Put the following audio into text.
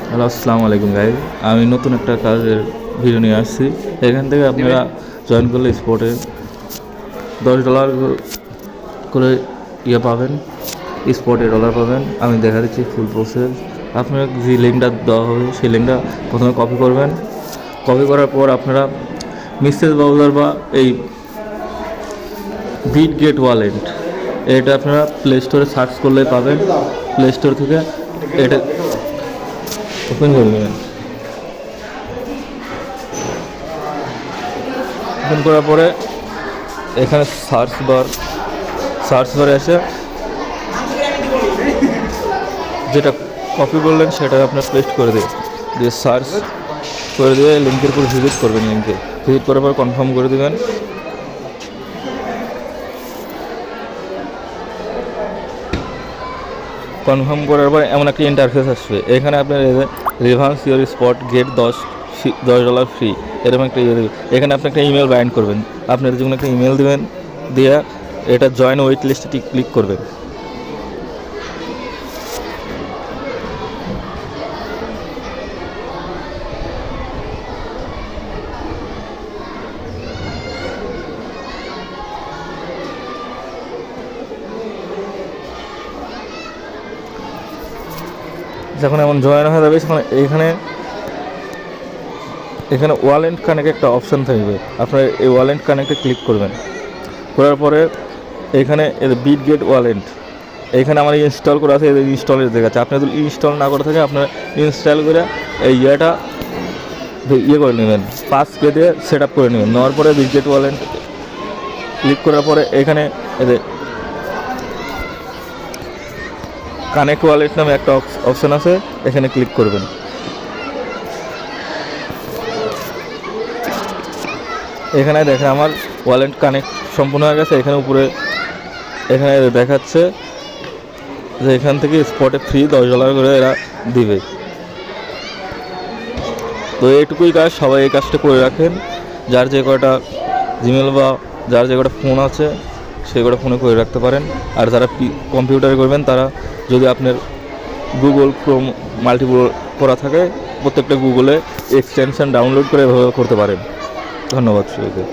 Hello, আসসালামু আলাইকুম guys. আমি নতুন একটা কাজের ভিডিও নিয়ে আসছি। এখান থেকে আপনারা জয়েন করলে স্পটে $10 করে পাবেন, স্পটে ডলার পাবেন। আমি দেখা দিচ্ছি ফুল প্রসেস। আপনার যে লিঙ্কটা দেওয়া হবে সেই লিঙ্কটা প্রথমে কপি করবেন। কপি করার পর আপনারা মেসেজ ব্রাউজার বা এই বিটগেট ওয়ালেট এটা আপনারা প্লে স্টোরে সার্চ করলে পাবেন। প্লে স্টোর থেকে এটা ওপেন করে নেবেন। ওপেন করার পরে এখানে সার্চ বারে এসে যেটা কপি করলেন সেটা আপনার পেস্ট করে দিয়ে সার্চ করে দিয়ে লিঙ্কের উপর ভিজিট করবেন। লিঙ্কে ভিজিট করার পর কনফার্ম করে দেবেন। কনফার্ম করার পর এমন একটা ইন্টারফেস আসবে। এখানে আপনার রিভান্স ইউর স্পট গেট $10 ফ্রি, এরকম একটা দেবে। এখানে আপনি একটা ইমেল বাইন্ড করবেন। আপনার যেমন একটা ইমেল দেবেন, দিয়ে এটা জয়েন ওয়েট লিস্টে ক্লিক করবেন। যখন এমন জয়েন হয়ে যাবে তখন এখানে ওয়ালেট কানেক্ট একটা অপশান থাকবে। আপনার এই ওয়ালেট কানেক্টে ক্লিক করবেন। করার পরে এখানে বিটগেট ওয়ালেট এখানে আমার ইনস্টল করা আছে, ইনস্টলের দেখাচ্ছে। আপনি যদি ইনস্টল না করে থাকে আপনার ইনস্টল করে এই করে নেবেন, পাস দিয়ে সেট আপ করে নেবেন। নেওয়ার পরে বিটগেট ওয়ালেট ক্লিক করার পরে এখানে কানেক্ট ওয়ালেট নামে একটা অপশান আছে, এখানে ক্লিক করবেন। এখানে দেখে আমার ওয়ালেট কানেক্ট সম্পূর্ণ হয়ে গেছে। এখানে উপরে এখানে দেখাচ্ছে যে এখান থেকে স্পটে ফ্রি $10 করে এরা দিবে। তো এইটুকুই কাজ, সবাই এই কাজটা করে রাখেন। যার যে কটা জিমেল বা যার যে কটা ফোন আছে সেই কটা ফোনে করে রাখতে পারেন। আর যারা কম্পিউটারে করবেন তারা যদি আপনার গুগল ক্রোম মাল্টিপল করা থাকে, প্রত্যেকটা গুগলে এক্সটেনশন ডাউনলোড করে ব্যবহার করতে পারেন। ধন্যবাদ সবাইকে।